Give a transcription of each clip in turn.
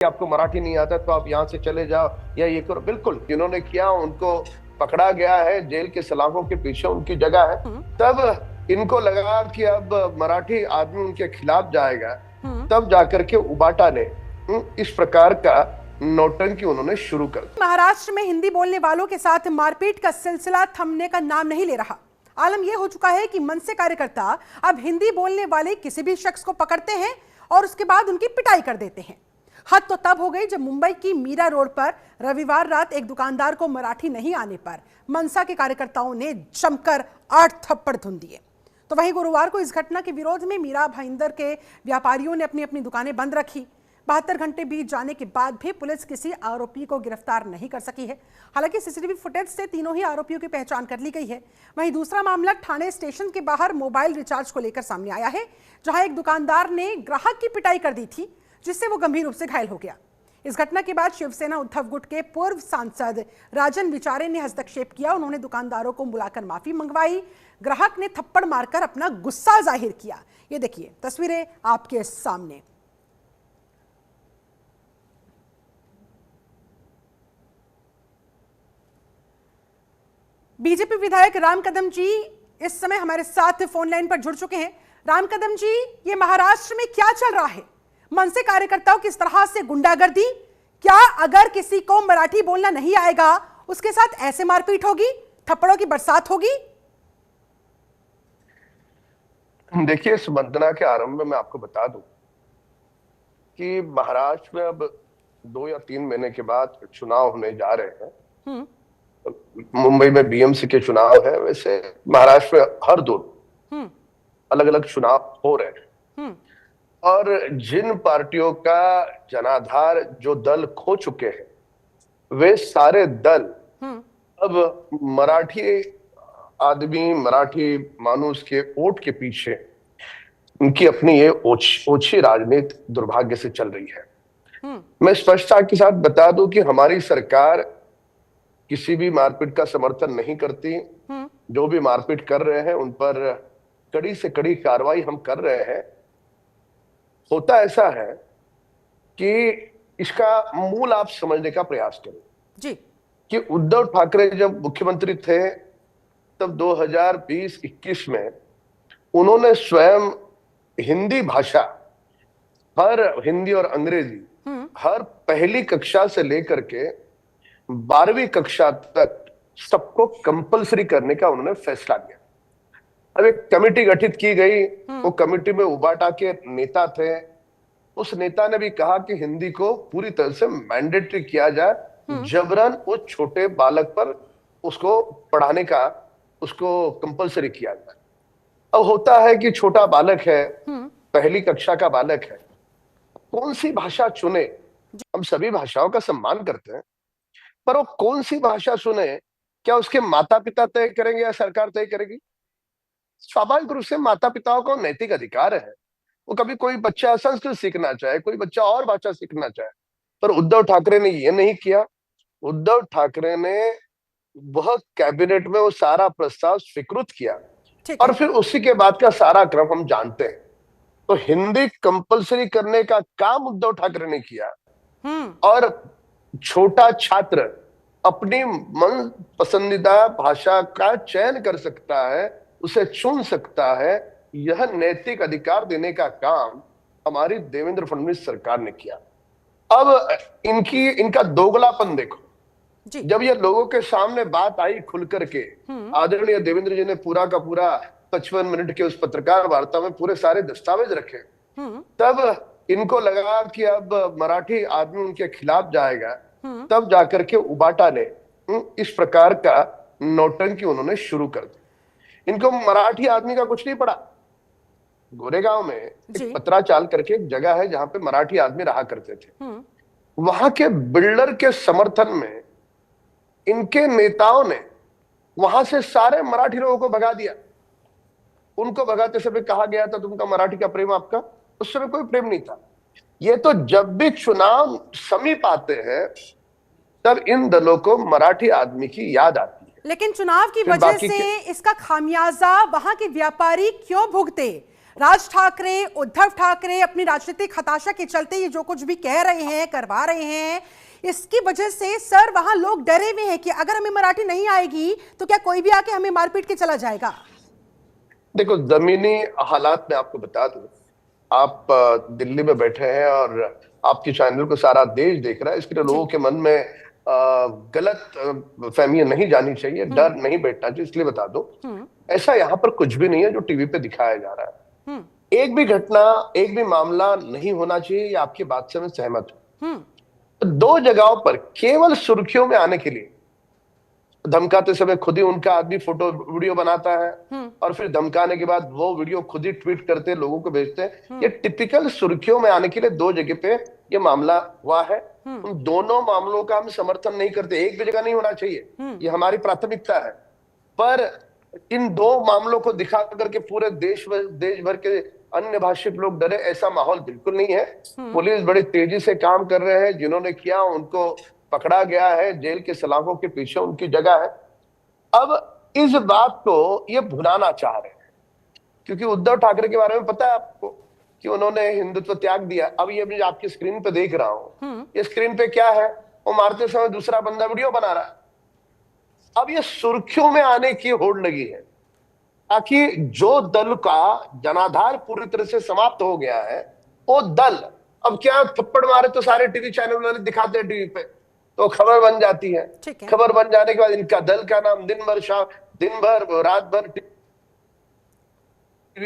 आपको मराठी नहीं आता तो आप यहाँ से चले जाओ या ये करो। बिल्कुल जिन्होंने किया उनको पकड़ा गया है, जेल के सलाखों के पीछे उनकी जगह है। तब इनको लगा कि अब मराठी आदमी उनके खिलाफ जाएगा, तब जाकर के उबाटा ने इस प्रकार का नौटंकी उन्होंने शुरू कर दी। महाराष्ट्र में हिंदी बोलने वालों के साथ मारपीट का सिलसिला थमने का नाम नहीं ले रहा। आलम यह हो चुका है कि मनसे कार्यकर्ता अब हिंदी बोलने वाले किसी भी शख्स को पकड़ते हैं और उसके बाद उनकी पिटाई कर देते हैं। हद तो तब हो गई जब मुंबई की मीरा रोड पर रविवार रात एक दुकानदार को मराठी नहीं आने पर मनसा के कार्यकर्ताओं ने जमकर 8 थप्पड़ धुन दिए। तो वहीं गुरुवार को इस घटना के विरोध में मीरा भाईंदर के व्यापारियों ने अपनी अपनी दुकानें बंद रखी। 72 घंटे बीत जाने के बाद भी पुलिस किसी आरोपी को गिरफ्तार नहीं कर सकी है। हालांकि सीसीटीवी फुटेज से तीनों ही आरोपियों की पहचान कर ली गई है। वहीं दूसरा मामला ठाणे स्टेशन के बाहर मोबाइल रिचार्ज को लेकर सामने आया है, जहां एक दुकानदार ने ग्राहक की पिटाई कर दी थी, जिससे वो गंभीर रूप से घायल हो गया। इस घटना के बाद शिवसेना उद्धव गुट के पूर्व सांसद राजन विचारे ने हस्तक्षेप किया। उन्होंने दुकानदारों को बुलाकर माफी मंगवाई। ग्राहक ने थप्पड़ मारकर अपना गुस्सा जाहिर किया। ये देखिए तस्वीरें आपके सामने। बीजेपी विधायक राम कदम जी इस समय हमारे साथ फोन लाइन पर जुड़ चुके हैं। राम कदम जी, ये महाराष्ट्र में क्या चल रहा है? मनसे कार्यकर्ताओं किस तरह से गुंडागर्दी? क्या अगर किसी को मराठी बोलना नहीं आएगा उसके साथ ऐसे मारपीट होगी, थप्पड़ों की बरसात होगी? देखिए, इस मंथना के आरंभ में मैं आपको बता दूं कि महाराष्ट्र में अब 2 या 3 महीने के बाद चुनाव होने जा रहे हैं। मुंबई में बीएमसी के चुनाव है, वैसे महाराष्ट्र में हर 2 अलग अलग चुनाव हो रहे हैं। और जिन पार्टियों का जनाधार जो दल खो चुके हैं, वे सारे दल अब मराठी आदमी, मराठी मानुस के वोट के पीछे उनकी अपनी ये ओछी राजनीति दुर्भाग्य से चल रही है। मैं स्पष्टता के साथ बता दूं कि हमारी सरकार किसी भी मारपीट का समर्थन नहीं करती। जो भी मारपीट कर रहे हैं उन पर कड़ी से कड़ी कार्रवाई हम कर रहे हैं। होता ऐसा है कि इसका मूल आप समझने का प्रयास करें जी। कि उद्धव ठाकरे जब मुख्यमंत्री थे तब 2020-21 में उन्होंने स्वयं हिंदी भाषा, हर हिंदी और अंग्रेजी हर पहली कक्षा से लेकर के 12वीं कक्षा तक सबको कंपलसरी करने का उन्होंने फैसला किया। अब एक कमेटी गठित की गई। वो कमेटी में उबाटा के नेता थे। उस नेता ने भी कहा कि हिंदी को पूरी तरह से मैंडेटरी किया जाए, जबरन वो छोटे बालक पर उसको पढ़ाने का उसको कंपलसरी किया जाए। अब होता है कि छोटा बालक है, पहली कक्षा का बालक है, कौन सी भाषा चुने? हम सभी भाषाओं का सम्मान करते हैं, पर वो कौन सी भाषा सुने, क्या उसके माता पिता तय करेंगे या सरकार तय करेगी? स्वाभाविक रूप से माता पिताओं को नैतिक अधिकार है। वो कभी कोई बच्चा संस्कृत सीखना चाहे, कोई बच्चा और भाषा सीखना चाहे, पर उद्धव ठाकरे ने ये नहीं किया। उद्धव ठाकरे ने वह कैबिनेट में वो सारा प्रस्ताव स्वीकृत किया और फिर उसी के बाद का सारा क्रम हम जानते हैं। तो हिंदी कंपलसरी करने का काम उद्धव ठाकरे ने किया और छोटा छात्र अपनी मन पसंदीदा भाषा का चयन कर सकता है, उसे चुन सकता है। यह नैतिक अधिकार देने का काम हमारी देवेंद्र फडणवीस सरकार ने किया। अब इनका दोगलापन देखो। जब ये लोगों के सामने बात आई खुल करके, आदरणीय देवेंद्र जी ने पूरा का पूरा 55 मिनट के उस पत्रकार वार्ता में पूरे सारे दस्तावेज रखे, तब इनको लगा कि अब मराठी आदमी उनके खिलाफ जाएगा, तब जाकर के उबाटा ने इस प्रकार का नौटंकी उन्होंने शुरू कर दी। इनको मराठी आदमी का कुछ नहीं पड़ा। गोरेगांव में एक पत्राचाल करके एक जगह है जहां पे मराठी आदमी रहा करते थे। वहां के बिल्डर के समर्थन में इनके नेताओं ने वहां से सारे मराठी लोगों को भगा दिया। उनको भगाते समय कहा गया था तुमका मराठी का प्रेम, आपका उस समय कोई प्रेम नहीं था। ये तो जब भी चुनाव समीप आते हैं तब इन दलों को मराठी आदमी की याद आती है। लेकिन चुनाव की वजह से इसका खामियाजा वहां के व्यापारी क्यों भुगते? राज ठाकरे, उद्धव ठाकरे अपनी राजनीतिक हताशा के चलते ये जो कुछ भी कह रहे हैं, करवा रहे हैं, इसकी वजह से सर वहां लोग डरे हुए हैं कि अगर हमें मराठी नहीं आएगी तो क्या कोई भी आके हमें मारपीट के चला जाएगा। देखो, जमीनी हालात में आपको बता दूं, आप दिल्ली में बैठे हैं और आपके चैनल को सारा देश देख रहा है, इसके लिए लोगों के मन में गलत फहमियां नहीं जानी चाहिए, डर नहीं बैठना चाहिए। इसलिए बता दो, ऐसा यहाँ पर कुछ भी नहीं है जो टीवी पे दिखाया जा रहा है। एक भी घटना, एक भी मामला नहीं होना चाहिए, ये आपकी बात से मैं सहमत हूं। तो दो जगहों पर केवल सुर्खियों में आने के लिए धमकाते समय खुद ही उनका आदमी फोटो वीडियो बनाता है और फिर धमकाने के बाद वो वीडियो खुद ही ट्वीट करते लोगों को भेजते हैं। ये टिपिकल सुर्खियों में आने के लिए दो जगह पे ये मामला हुआ है। उन दोनों मामलों का हम समर्थन नहीं करते, एक भी जगह नहीं होना चाहिए, ये हमारी प्राथमिकता है। पर इन दो मामलों को दिखा करके पूरे देश भर के अन्य भाषिक लोग डरे, ऐसा माहौल बिल्कुल नहीं है। पुलिस बड़ी तेजी से काम कर रहे हैं, जिन्होंने किया उनको पकड़ा गया है, जेल के सलाखों के पीछे उनकी जगह है। अब इस बात को ये भुनाना चाह रहे हैं, क्योंकि उद्धव ठाकरे के बारे में पता है आपको कि उन्होंने हिंदुत्व त्याग दिया। अब ये भी आपकी स्क्रीन पे देख रहा हूं, ये स्क्रीन पे क्या है, वो मारते समय दूसरा बंदा वीडियो बना रहा है। अब ये सुर्खियों में आने की होड़ लगी है, ताकि जो दल का जनाधार पूरी तरह से समाप्त हो गया है, वो दल अब क्या थप्पड़ मारे तो सारे टीवी चैनल वाले दिखाते हैं टीवी पे, तो खबर बन जाती है। खबर बन जाने के बाद इनका दल का नाम दिन भर रात भर टीवी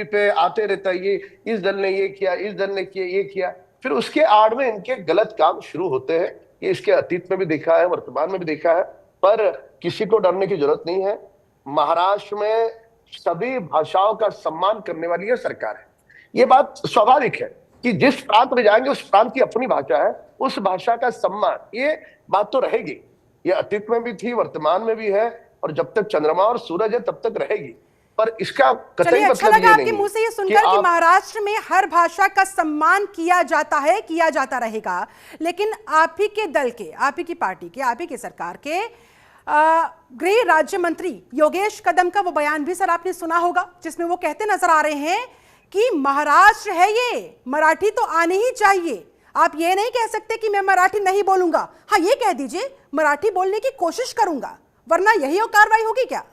पे आते रहता है, ये इस दल ने ये किया, इस दल ने किया, ये किया। फिर उसके आड़ में इनके गलत काम शुरू होते हैं। ये इसके अतीत में भी देखा है, वर्तमान में भी देखा है, पर किसी को डरने की जरूरत नहीं है। महाराष्ट्र में सभी भाषाओं का सम्मान करने वाली यह सरकार है। ये बात स्वाभाविक है कि जिस प्रांत में जाएंगे उस प्रांत की अपनी भाषा है, उस भाषा का सम्मान, ये बात तो रहेगी। ये अतीत में भी थी, वर्तमान में भी है, और जब तक चंद्रमा और सूरज है तब तक रहेगी। पर इसका कतई अच्छा मतलब लगा आपके मुंह से ये सुनकर कि महाराष्ट्र में हर भाषा का सम्मान किया जाता है, किया जाता रहेगा। लेकिन आप ही के दल के, आप ही की पार्टी के, आप ही की सरकार के गृह राज्य मंत्री योगेश कदम का वो बयान भी सर आपने सुना होगा, जिसमें वो कहते नजर आ रहे हैं कि महाराष्ट्र है ये, मराठी तो आनी ही चाहिए। आप ये नहीं कह सकते कि मैं मराठी नहीं बोलूंगा, हाँ ये कह दीजिए मराठी बोलने की कोशिश करूंगा, वरना यही कार्रवाई होगी क्या?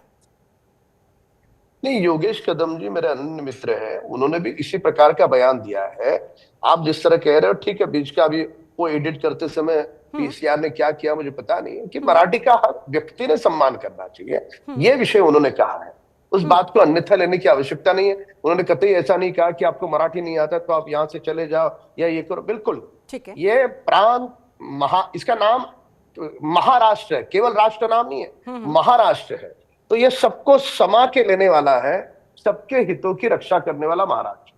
नहीं, योगेश कदम जी मेरे अनन्य मित्र हैं, उन्होंने भी इसी प्रकार का बयान दिया है। आप जिस तरह कह रहे हो ठीक है, बीच का अभी वो एडिट करते समय पीसीआर ने क्या किया मुझे पता नहीं है, कि मराठी का हक व्यक्ति ने सम्मान करना चाहिए, ये विषय उन्होंने कहा है। उस बात को अन्यथा लेने की आवश्यकता नहीं है। उन्होंने कतई ऐसा नहीं कहा कि आपको मराठी नहीं आता तो आप यहाँ से चले जाओ या ये करो, बिल्कुल ठीक है। ये प्रांत इसका नाम महाराष्ट्र है, केवल राष्ट्र नाम नहीं है, महाराष्ट्र है। तो ये सबको समा के लेने वाला है, सबके हितों की रक्षा करने वाला महाराष्ट्र है।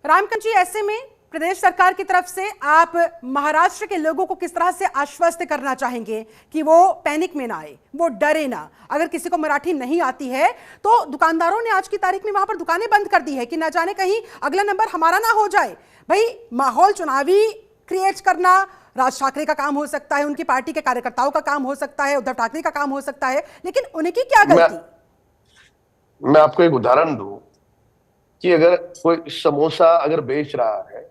रामकांत जी, ऐसे में प्रदेश सरकार की तरफ से आप महाराष्ट्र के लोगों को किस तरह से आश्वस्त करना चाहेंगे कि वो पैनिक में ना आए, वो डरे ना? अगर किसी को मराठी नहीं आती है तो दुकानदारों ने आज की तारीख में वहां पर दुकानें बंद कर दी है कि ना जाने कहीं अगला नंबर हमारा ना हो जाए। भाई माहौल चुनावी क्रिएट करना राज ठाकरे का काम हो सकता है, उनकी पार्टी के कार्यकर्ताओं का काम हो सकता है, उद्धव ठाकरे का काम हो सकता है, लेकिन उन्हें की क्या गलती? मैं आपको एक उदाहरण दूं कि अगर कोई समोसा अगर बेच रहा है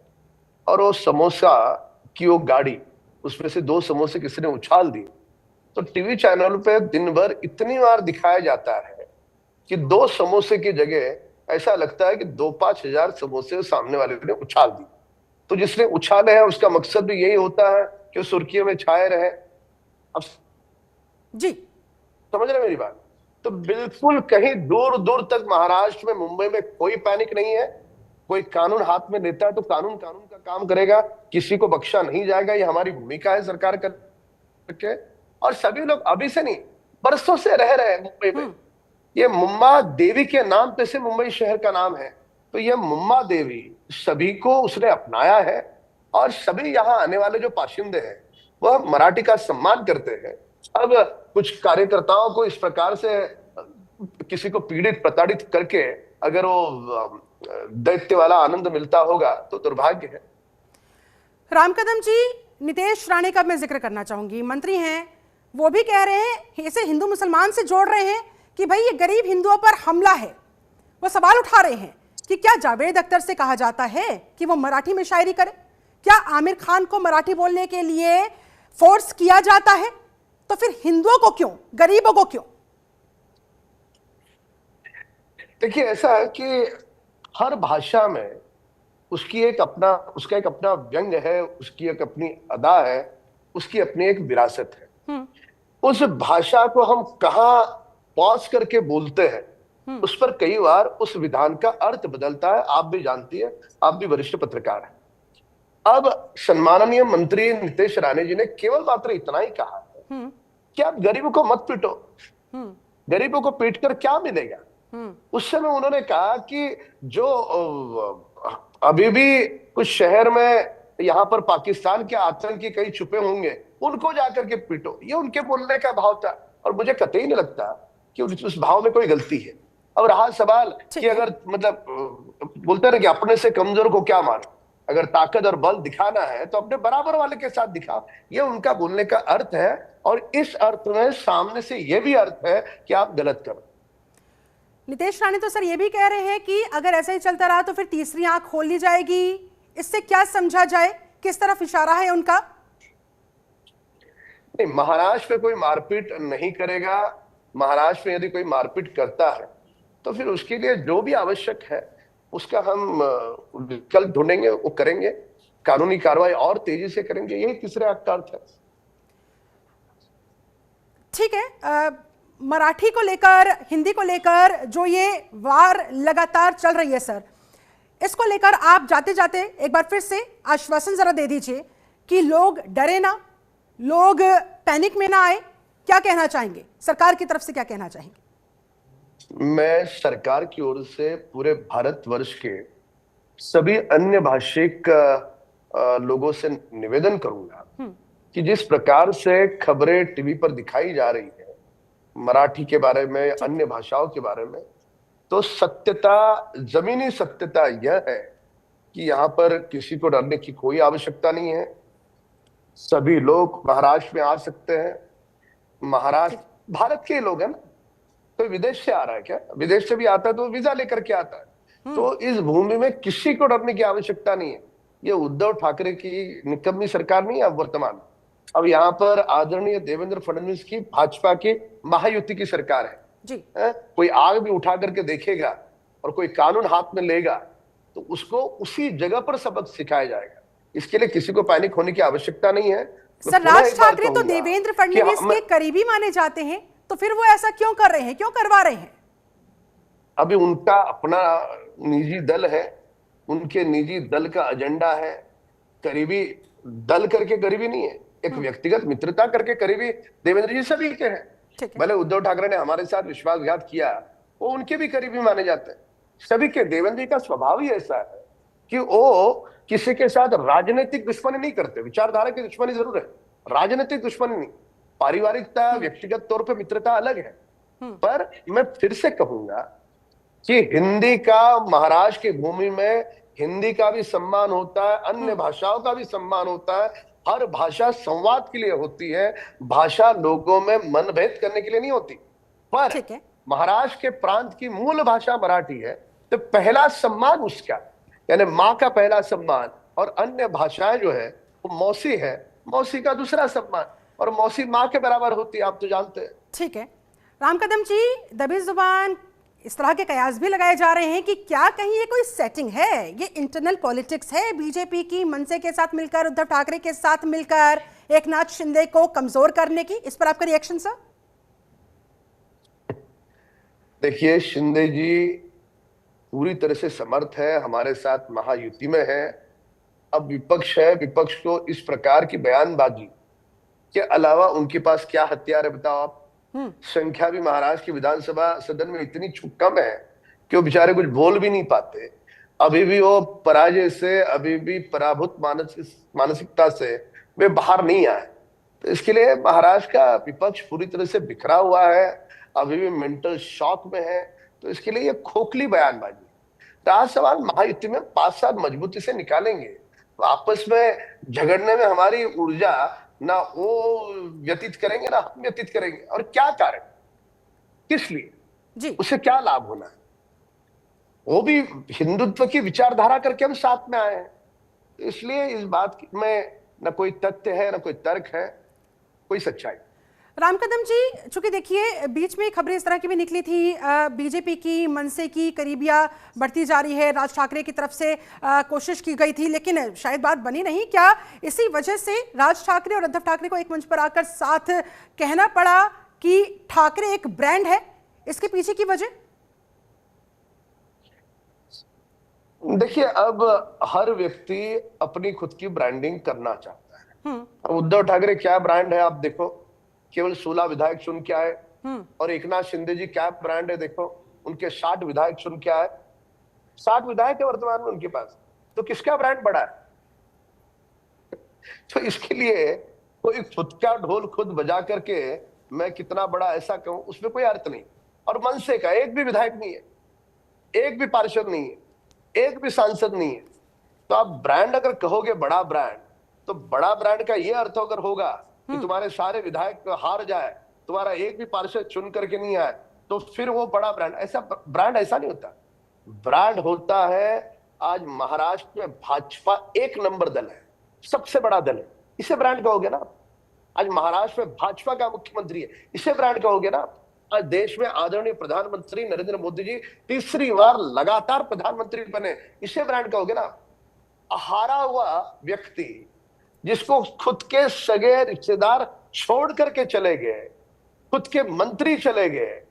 और वो समोसा की वो गाड़ी, उसमें से 2 समोसे किसी ने उछाल दिए, तो टीवी चैनल पे दिन भर इतनी बार दिखाया जाता है कि 2 समोसे की जगह ऐसा लगता है कि 2-5 हजार समोसे सामने वाले ने उछाल दिए। तो जिसने उछाले हैं उसका मकसद भी यही होता है कि सुर्खियों में छाए रहे। अब जी समझ रहे मेरी बात? तो बिल्कुल कहीं दूर दूर तक महाराष्ट्र में, मुंबई में कोई पैनिक नहीं है। कोई कानून हाथ में लेता है तो कानून का काम करेगा, किसी को बख्शा नहीं जाएगा। ये हमारी भूमिका है सरकार करके। और सभी लोग अभी से नहीं, बरसों से रह रहे हैं मुंबई में। ये मुम्मा देवी के नाम पे से मुंबई शहर का नाम है, तो ये मुम्मा देवी सभी को उसने अपनाया है। और सभी यहाँ आने वाले जो बाशिंदे हैं वह मराठी का सम्मान करते हैं। अब कुछ कार्यकर्ताओं को इस प्रकार से किसी को पीड़ित प्रताड़ित करके अगर वो दैत्य वाला आनंद मिलता होगा तो दुर्भाग्य है। राम कदम जी, नितेश राणे का मैं जिक्र करना चाहूंगी, मंत्री हैं, वो भी कह रहे हैं, इसे हिंदू मुसलमान से जोड़ रहे हैं कि भाई ये गरीब हिंदुओं पर हमला है। वो सवाल उठा रहे हैं कि क्या जावेद अख्तर से कहा जाता है कि वो मराठी में शायरी करे? क्या आमिर खान को मराठी बोलने के लिए फोर्स किया जाता है? तो फिर हिंदुओं को क्यों, गरीबों को क्यों? देखिए, ऐसा है कि हर भाषा में उसका एक अपना व्यंग है, उसकी एक अपनी अदा है, उसकी अपनी एक विरासत है। उस भाषा को हम कहाँ पॉज करके बोलते हैं, उस पर कई बार उस विधान का अर्थ बदलता है। आप भी जानती है, आप भी वरिष्ठ पत्रकार हैं। अब सम्माननीय मंत्री नितेश राणे जी ने केवल मात्र इतना ही कहा है कि आप गरीबों को मत पीटो, गरीबों को पीटकर क्या मिलेगा। उस समय उन्होंने कहा कि जो अभी भी कुछ शहर में यहाँ पर पाकिस्तान के आतंकी कई छुपे होंगे, उनको जाकर के पीटो, ये उनके बोलने का भाव था। और मुझे कतई नहीं लगता कि उस भाव में कोई गलती है। अब रहा सवाल कि अगर मतलब बोलते ना कि अपने से कमजोर को क्या मारो, अगर ताकत और बल दिखाना है तो अपने बराबर वाले के साथ दिखाओ, ये उनका बोलने का अर्थ है। और इस अर्थ में सामने से यह भी अर्थ है कि आप गलत करो। नितेश राणे तो सर ये भी कह रहे हैं कि अगर ऐसा ही चलता रहा तो फिर तीसरी आंख खोल ली जाएगी। इससे क्या समझा जाए, किस तरफ इशारा है उनका? नहीं, महाराष्ट्र में कोई मारपीट नहीं करेगा। महाराष्ट्र में यदि कोई मारपीट करता है तो फिर उसके लिए जो भी आवश्यक है उसका हम विकल्प ढूंढेंगे, वो करेंगे। कानूनी कार्रवाई और तेजी से करेंगे, यही तीसरे आंख का अर्थ है। ठीक है, मराठी को लेकर, हिंदी को लेकर जो ये वार लगातार चल रही है सर, इसको लेकर आप जाते जाते एक बार फिर से आश्वासन जरा दे दीजिए कि लोग डरे ना, लोग पैनिक में ना आए। क्या कहना चाहेंगे, सरकार की तरफ से क्या कहना चाहेंगे? मैं सरकार की ओर से पूरे भारतवर्ष के सभी अन्य भाषिक लोगों से निवेदन करूंगा कि जिस प्रकार से खबरें टीवी पर दिखाई जा रही है मराठी के बारे में, अन्य भाषाओं के बारे में, तो सत्यता, जमीनी सत्यता यह है कि यहाँ पर किसी को डरने की कोई आवश्यकता नहीं है। सभी लोग महाराष्ट्र में आ सकते हैं। महाराष्ट्र भारत के लोग हैं ना, कोई विदेश से आ रहा है क्या? विदेश से भी आता है तो वीजा लेकर के आता है। तो इस भूमि में किसी को डरने की आवश्यकता नहीं है। ये उद्धव ठाकरे की निकम्मी सरकार नहीं है अब वर्तमान। अब यहाँ पर आदरणीय देवेंद्र फडणवीस की भाजपा की महायुति की सरकार है जी। कोई आग भी उठा करके देखेगा और कोई कानून हाथ में लेगा तो उसको उसी जगह पर सबक सिखाया जाएगा। इसके लिए किसी को पैनिक होने की आवश्यकता नहीं है। सर, राज ठाकरे तो देवेंद्र फडणवीस के करीबी माने जाते हैं, तो फिर वो ऐसा क्यों कर रहे हैं, क्यों करवा रहे हैं? अभी उनका अपना निजी दल है, उनके निजी दल का एजेंडा है। करीबी दल करके करीबी नहीं है, एक व्यक्तिगत मित्रता करके करीबी देवेंद्र जी सभी के हैं। भले उद्धव ठाकरे ने हमारे साथ विश्वासघात किया, वो उनके भी करीबी माने जाते हैं। सभी के, देवेंद्र जी का स्वभाव ही ऐसा है कि वो किसी के साथ राजनीतिक दुश्मनी नहीं करते। विचारधारा की दुश्मनी जरूर है, राजनीतिक दुश्मनी नहीं। पारिवारिकता, व्यक्तिगत तौर पर मित्रता अलग है। पर मैं फिर से कहूंगा कि हिंदी का, महाराष्ट्र की भूमि में हिंदी का भी सम्मान होता है, अन्य भाषाओं का भी सम्मान होता है। हर भाषा संवाद के लिए होती है, भाषा लोगों में मनभेद करने के लिए नहीं होती। पर महाराष्ट्र के प्रांत की मूल भाषा मराठी है, तो पहला सम्मान उसका, यानी माँ का पहला सम्मान, और अन्य भाषाएं जो है वो मौसी है, मौसी का दूसरा सम्मान, और मौसी माँ के बराबर होती है, आप तो जानते हैं। ठीक है राम कदम जी, दबी जुबान इस तरह के कयास भी लगाए जा रहे हैं कि क्या कहीं ये कोई सेटिंग है, ये इंटरनल पॉलिटिक्स है बीजेपी की, मनसे के साथ मिलकर, उद्धव ठाकरे के साथ मिलकर एकनाथ शिंदे को कमजोर करने की? इस पर आपका रिएक्शन सर? देखिए, शिंदे जी पूरी तरह से समर्थ है, हमारे साथ महायुति में है। अब विपक्ष है, विपक्ष को इस प्रकार की बयानबाजी के अलावा उनके पास क्या हथियार है बताओ आप? संख्या भी महाराष्ट्र की विधानसभा सदन में इतनी कम है कि वो बेचारे कुछ बोल भी नहीं पाते। अभी भी वो पराजय से, अभी भी पराभूत मानसिकता से वे बाहर नहीं आए। तो इसके लिए महाराष्ट्र का विपक्ष पूरी तरह से बिखरा हुआ है, अभी भी मेंटल शॉक में है। तो इसके लिए ये खोखली बयानबाजी। रहा सवाल महायुति में 5 साल मजबूती से निकालेंगे, आपस में झगड़ने में हमारी ऊर्जा ना वो व्यतीत करेंगे ना हम व्यतीत करेंगे। और क्या कारण, किस लिए जी, उसे क्या लाभ होना है? वो भी हिंदुत्व की विचारधारा करके हम साथ में आए हैं। इसलिए इस बात में न कोई तथ्य है, न कोई तर्क है, कोई सच्चाई। राम कदम जी, चूंकि देखिए बीच में खबरें इस तरह की भी निकली थी, बीजेपी की मनसे की करीबियां बढ़ती जा रही है, राज ठाकरे की तरफ से कोशिश की गई थी लेकिन शायद बात बनी नहीं। क्या इसी वजह से राज ठाकरे और उद्धव ठाकरे को एक मंच पर आकर साथ कहना पड़ा कि ठाकरे एक ब्रांड है? इसके पीछे की वजह? देखिए, अब हर व्यक्ति अपनी खुद की ब्रांडिंग करना चाहता है। अब उद्धव ठाकरे क्या ब्रांड है आप देखो, केवल 16 विधायक चुन के आए। और एकनाथ शिंदे जी क्या ब्रांड है देखो, उनके 60 विधायक चुन के आए। 60 विधायक है वर्तमान में उनके पास, तो किसका ब्रांड बड़ा है? तो इसके लिए कोई खुद का ढोल खुद बजा करके मैं कितना बड़ा ऐसा कहूं, उसमें कोई अर्थ नहीं। और मनसे का एक भी विधायक नहीं है, एक भी पार्षद नहीं है, एक भी सांसद नहीं है। तो आप ब्रांड अगर कहोगे बड़ा ब्रांड, तो बड़ा ब्रांड का ये अर्थ अगर होगा कि तुम्हारे सारे विधायक हार जाए, तुम्हारा एक भी पार्षद चुन करके नहीं आए, तो फिर वो बड़ा ब्रांड। ऐसा ब्रांड ऐसा नहीं होता। ब्रांड होता है, आज महाराष्ट्र में भाजपा एक नंबर दल है, सबसे बड़ा दल है, इसे ब्रांड कहोगे ना। आज महाराष्ट्र में भाजपा का मुख्यमंत्री है, इसे ब्रांड कहोगे ना। आज देश में आदरणीय प्रधानमंत्री नरेंद्र मोदी जी तीसरी बार लगातार प्रधानमंत्री बने, इसे ब्रांड कहोगे ना। हारा हुआ व्यक्ति जिसको खुद के सगे रिश्तेदार छोड़ करके चले गए, खुद के मंत्री चले गए,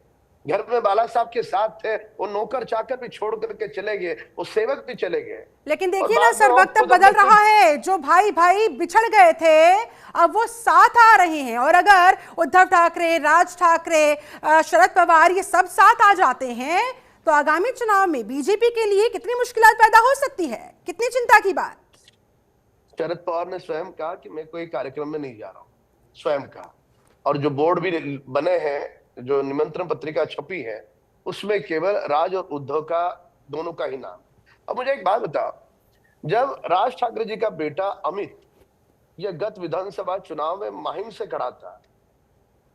घर में बाला साहब के साथ थे, वो नौकर चाकर भी छोड़ करके चले गए, वो सेवक भी चले गए। लेकिन देखिए ना सर, वक्त बदल रहा है। जो भाई भाई बिछड़ गए थे अब वो साथ आ रहे हैं, और अगर उद्धव ठाकरे, राज ठाकरे, शरद पवार ये सब साथ आ जाते हैं तो आगामी चुनाव में बीजेपी के लिए कितनी मुश्किलात पैदा हो सकती है, कितनी चिंता की बात। शरद पवार ने स्वयं कहा कि मैं कोई कार्यक्रम में नहीं जा रहा हूं, स्वयं कहा। और जो बोर्ड भी बने हैं, जो निमंत्रण पत्रिका छपी है, उसमें केवल राज और उद्धव का, दोनों का ही नाम। अब मुझे एक बात बताओ, जब राज ठाकरे जी का बेटा अमित यह गत विधानसभा चुनाव में माहिम से खड़ा था,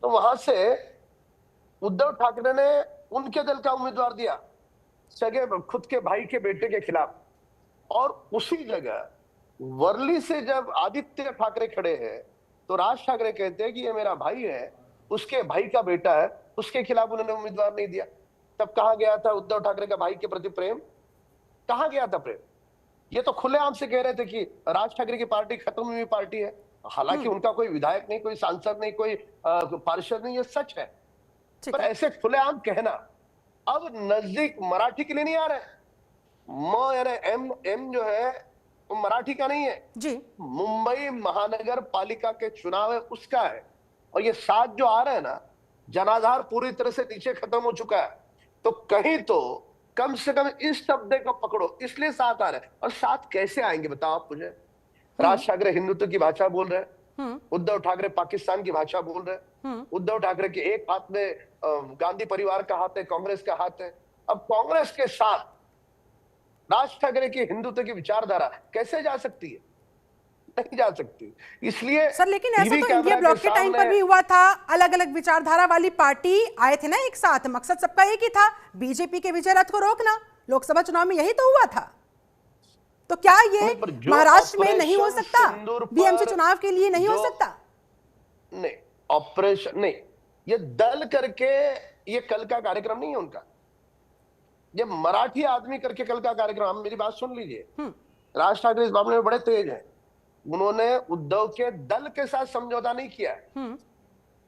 तो वहां से उद्धव ठाकरे ने उनके दल का उम्मीदवार दिया, सगे खुद के भाई के बेटे के खिलाफ। और उसी जगह वर्ली से जब आदित्य ठाकरे खड़े हैं, तो राज ठाकरे कहते हैं कि ये मेरा भाई है, उसके भाई का बेटा है, उसके खिलाफ उन्होंने उम्मीदवार नहीं दिया। तब कहां गया था उद्धव ठाकरे का भाई के प्रति प्रेम? कहां गया था प्रेम? ये तो खुलेआम से कह रहे थे कि राज ठाकरे की पार्टी खत्म हुई पार्टी है। हालांकि उनका कोई विधायक नहीं, कोई सांसद नहीं, कोई पार्षद नहीं, ये सच है। पर ऐसे खुलेआम कहना, अब नजदीक मराठी के लिए नहीं आ रहे। म यानी एम जो है वो मराठी का नहीं है जी, मुंबई महानगर पालिका के चुनाव है उसका है। और ये साथ जो आ रहे हैं ना, जनाधार पूरी तरह से नीचे खत्म हो चुका है। तो कहीं तो कम से कम इस शब्द को पकड़ो, इसलिए साथ आ रहे हैं। और साथ कैसे आएंगे बताओ आप मुझे? राज ठाकरे हिंदुत्व की भाषा बोल रहे हैं, उद्धव ठाकरे पाकिस्तान की भाषा बोल रहे हैं। उद्धव ठाकरे के एक हाथ में गांधी परिवार का हाथ है, कांग्रेस का हाथ है। अब कांग्रेस के साथ राज ठाकरे की हिंदुत्व की विचारधारा कैसे जा सकती है? नहीं जा सकती। इसलिए सर, लेकिन ऐसा तो इंडिया ब्लॉक के टाइम पर भी हुआ था, अलग अलग विचारधारा वाली पार्टी आए थे ना एक साथ, मकसद सबका एक ही था, बीजेपी के विजय रथ को रोकना। लोकसभा चुनाव में यही तो हुआ था। तो क्या ये महाराष्ट्र में नहीं हो सकता? बीएमसी चुनाव के लिए नहीं हो सकता? नहीं, ऑपरेशन नहीं, ये दल करके ये कल का कार्यक्रम नहीं है उनका। ये मराठी आदमी करके कल का कार्यक्रम। आप मेरी बात सुन लीजिए, राज ठाकरे इस मामले में बड़े तेज हैं। उन्होंने उद्धव के दल के साथ समझौता नहीं किया है।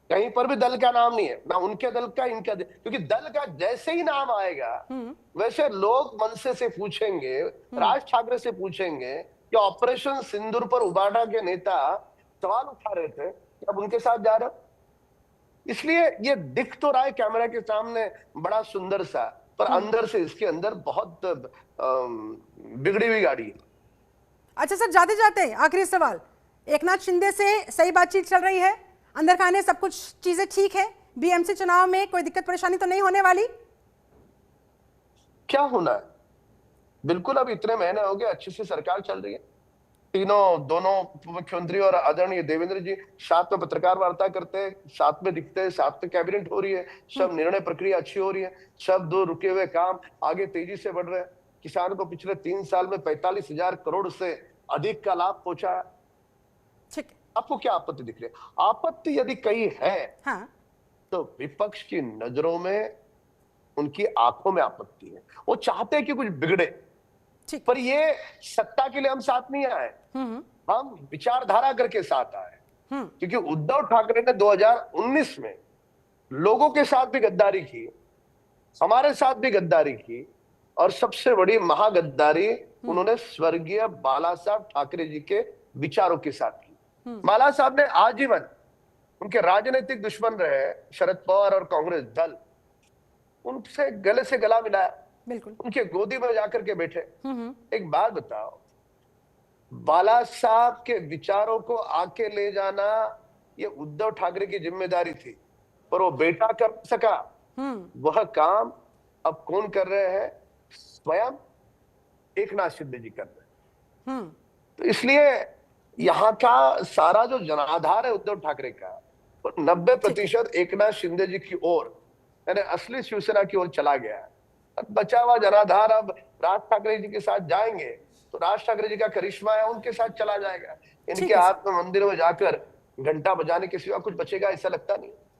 कहीं पर भी दल का नाम नहीं है, ना उनके दल का, इनका दल। क्योंकि दल का जैसे ही नाम आएगा वैसे लोग मनसे से पूछेंगे, राज ठाकरे से पूछेंगे कि ऑपरेशन सिंदूर पर उबाटा के नेता सवाल उठा रहे थे कि अब उनके साथ जा रहे हो। इसलिए ये दिख तो रहा है कैमरा के सामने बड़ा सुंदर सा, पर अंदर से इसके अंदर बहुत बिगड़ी हुई गाड़ी है। अच्छा सर, जाते जाते आखिरी सवाल, एकनाथ शिंदे से सही बातचीत चल रही है, अंदर खाने सब कुछ चीजें ठीक है, बीएमसी चुनाव में कोई दिक्कत परेशानी तो नहीं होने वाली? क्या होना है, बिल्कुल। अब इतने महीने हो गए, अच्छी सी सरकार चल रही है। तीनों दोनों मुख्यमंत्री और आदरणीय देवेंद्र जी साथ में पत्रकार वार्ता करते हैं, साथ में दिखते हैं, साथ में कैबिनेट हो रही है, सब निर्णय प्रक्रिया अच्छी हो रही है, सब दो रुके हुए काम आगे तेजी से बढ़ रहे हैं। किसान को पिछले 3 साल में 45,000 करोड़ से अधिक का लाभ पहुंचा है। ठीक है। आपको क्या आपत्ति दिख रही है? आपत्ति यदि कहीं है हाँ। तो विपक्ष की नजरों में, उनकी आंखों में आपत्ति है। वो चाहते हैं कि कुछ बिगड़े, ठीक। पर ये सत्ता के लिए हम साथ नहीं आए, हम विचारधारा करके साथ आए। क्योंकि उद्धव ठाकरे ने 2019 में लोगों के साथ भी गद्दारी की, हमारे साथ भी गद्दारी की, और सबसे बड़ी महागद्दारी उन्होंने स्वर्गीय बाला साहब ठाकरे जी के विचारों के साथ की। बाला साहब ने आजीवन, उनके राजनीतिक दुश्मन रहे शरद पवार और कांग्रेस दल, उनसे गले से गला मिलाया, बिल्कुल। उनके गोदी में जाकर के बैठे। एक बात बताओ, बाला साहब के विचारों को आके ले जाना ये उद्धव ठाकरे की जिम्मेदारी थी, पर वो बेटा कर सका। वह काम अब कौन कर रहे हैं? स्वयं एकनाथ शिंदे जी कर रहे हैं। तो इसलिए यहाँ का सारा जो जनाधार है उद्धव ठाकरे का, वो 90% एकनाथ शिंदे जी की ओर, यानी असली शिवसेना की ओर चला गया है। बचा हुआ जनाधार अब राज ठाकरे जी के साथ जाएंगे तो राज ठाकरे जी का करिश्मा है, उनके साथ चला जाएगा। इनके हाथ में मंदिर में जाकर घंटा बजाने के सिवा कुछ बचेगा ऐसा लगता नहीं।